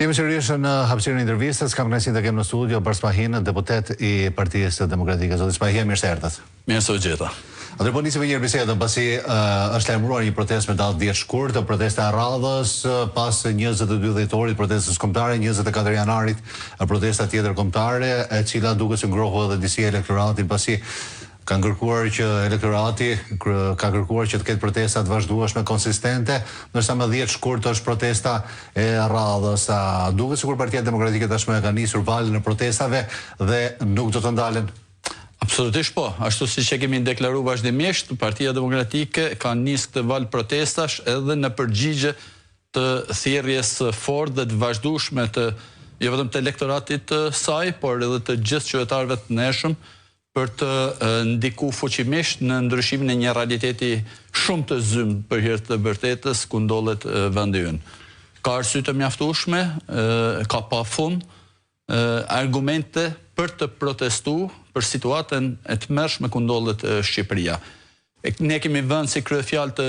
Jemi sërish në hapësirën e intervistës, kam kënaqësinë të kem në studio Bart Spahin, deputet i Partisë Demokratike. Zoti Spahin, mirë se erdhët. Mirë se u gjeta. Atëherë po nisim me një bisedë, pasi është lajmëruar një protestë me datë 10 shkurt, protesta e radhës pas 22 dhjetorit, protestës kombëtare, 24 janarit, protesta tjetër kombëtare, e cila duket se ngrohu edhe disi elektoratin, pasi ka kërkuar që të ketë protesta të vazhdueshme konsistente, ndërsa më 10 shkurt është protesta e radhës. Duket sikur Partia Demokratike tashmë ka nisur valën e protestave dhe nuk do të ndalen. Absolutisht po, ashtu siç e kemi deklaruar vazhdimisht, Partia Demokratike ka nisë këtë valë protestash edhe në përgjigje të thirrjes fortë dhe të vazhdueshme të jo vetëm të elektoratit të saj, por edhe të gjithë qytetarëve të neshëm për të ndiku fuqimisht në ndryshimin e një realiteti shumë të zymë për hir të vërtetës ku ndodhet vendi ynë. Ka arsye të mjaftueshme, ka pafund argumente për të protestuar për situatën e tmerrshme ku ndodhet Shqipëria. Ne kemi vënë si kryefjalë të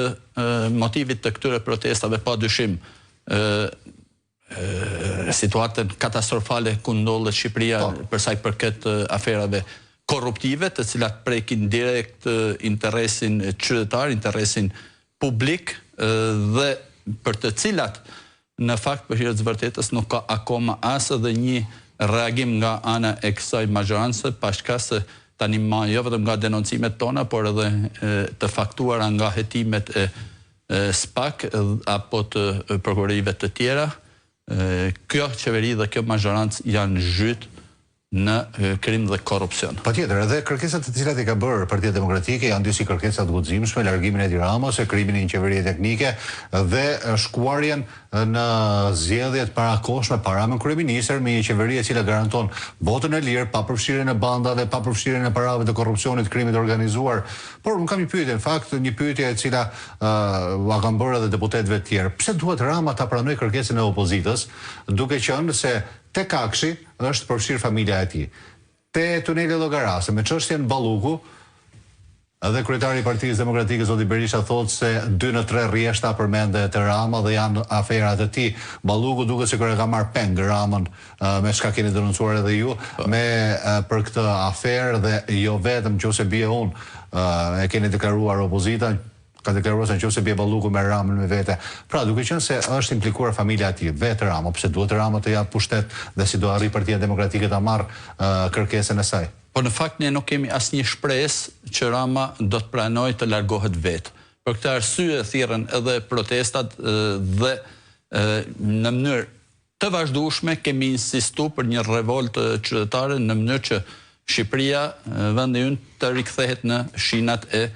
motivit të këtyre protestave padyshim situatën katastrofale ku ndodhet Shqipëria për sa i përket aferave korruptive, të cilat prekin direkt interesin qytetar, interesin publik dhe për të cilat në fakt për hir të vërtetës nuk ka akoma as edhe një reagim nga ana e kësaj majorancë, pashka se tani jo vetëm nga denoncimet tona, por edhe të faktuara nga hetimet e SPAK apo të prokurorive të tjera, kjo qeveri dhe kjo majorancë janë zhyt në krim dhe korrupsion. Patjetër, edhe kërkesat të cilat i ka bërë Partia Demokratike janë dy si kërkesa të guximshme, largimin e Edi Ramës, krimin e një qeverie teknike dhe shkuarjen në zgjedhjet parakohshme para me kryeministër, me një qeveri e cila garanton votën e lirë, pa përfshirjen e bandave, pa përfshirjen e parave të korrupsionit, krimit organizuar. Por unë kam një pyetje, në fakt, një pyetje e cila a kanë bërë edhe deputetëve të tjerë. Pse duhet Rama ta pranojë kërkesën e opozitës, duke qenë se te Kakshi është përfshirë familja e tij. Te tuneli Llogarase me çështjen Balluku, edhe kryetari i Partisë Demokratike zoti Berisha thotë se 2 në 3 rrjeshta përmendet te Rama dhe janë aferat e tij. Balluku duket sikur e ka marrë peng Ramën, me çka keni denoncuar edhe ju, për këtë aferë dhe jo vetëm nëse bie unë e keni deklaruar opozita, ka deklaruar se nëse bie Balluku me Ramën me vete. Pra, duke qenë se është implikuar familja e tij, vetë Rama, pse duhet Rama të jap pushtet dhe si do arri Partia Demokratike ta marrë kërkesën e saj? Po në fakt ne nuk kemi asnjë shpresë që Rama do të pranojë të largohet vetë. Për këtë arsye thirrën edhe protestat dhe në mënyrë të vazhdueshme kemi insistuar për një revoltë qytetare në mënyrë që Shqipëria, vendi ynë, të rikthehet në shinat e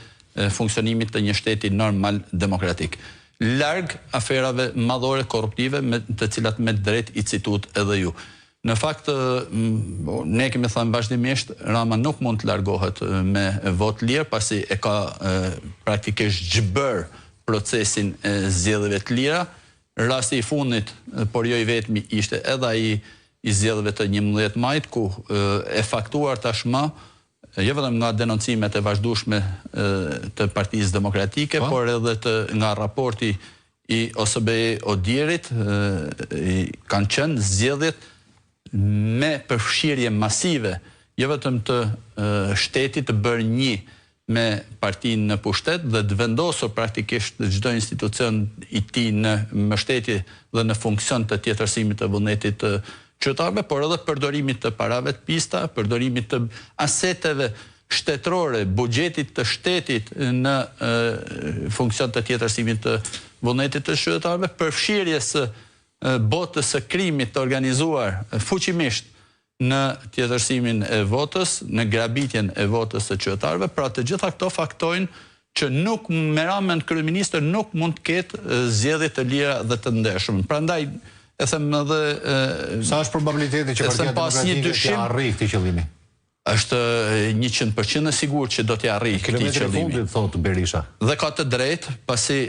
funksionimit të një shteti normal demokratik. Larg aferave madhore korruptive me të cilat me drejt i citut edhe ju. Në fakt, ne kemi thënë vazhdimisht, Rama nuk mund të largohet me votë lirë, pasi e ka praktikisht zhbër procesin e zgjedhjeve të lira. Rasti i fundit, por jo i vetmi, ishte edhe ai i zgjedhjeve të 11 majit, ku e faktuar tashmë jo vetëm nga denoncimet e vazhdueshme të Partisë Demokratike, por edhe nga raporti i OSBE Odierit, kanë qenë zgjedhjet me përfshirje masive, jo vetëm të shtetit të bërë një me partinë në pushtet dhe të vendosur praktikisht çdo institucion i tij në mbështetje dhe në funksion të tjetërsimit të vullnetit të qytetarëve, por edhe përdorimit të parave të pista, përdorimit të aseteve shtetërore, buxhetit të shtetit në funksion të tjetërsimit të vullnetit të qytetarëve, përfshirjes së botës së krimit të organizuar fuqimisht në tjetërsimin e votës, në grabitjen e votës së qytetarëve. Pra të gjitha këto faktojnë që nuk me Ramën kryeministër nuk mund të ketë zgjedhje të lira dhe të ndershme. Prandaj e them edhe sa është probabiliteti që Partia Demokratike të arrijë këtë qëllim? Është 100% e sigurt që do të arrijë këtë qëllim. Kilometri fundit thotë Berisha. Dhe ka të drejtë, pasi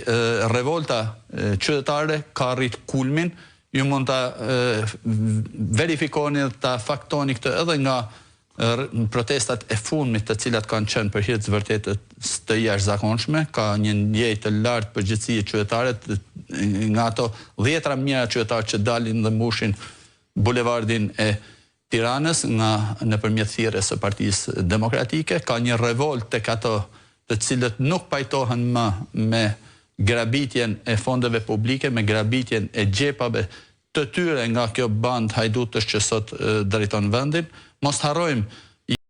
revolta qytetare ka arrit kulmin. Ju mund ta verifikoni, ta faktoni këtë edhe nga protestat e fundmit të cilat kanë qenë për hir të vërtetës të jashtëzakonshme, ka një ndjejë të lartë përgjegjësie qytetare, nga ato 10 mijëra qytetarë që dalin dhe mbushin bulevardin e Tiranës nëpërmjet thirrjes së Partisë Demokratike, ka një revolt tek ato të cilët nuk pajtohen më me grabitjen e fondeve publike, me grabitjen e xhepave të tyre nga kjo band hajdutësh që sot drejton vendin. Mos harrojmë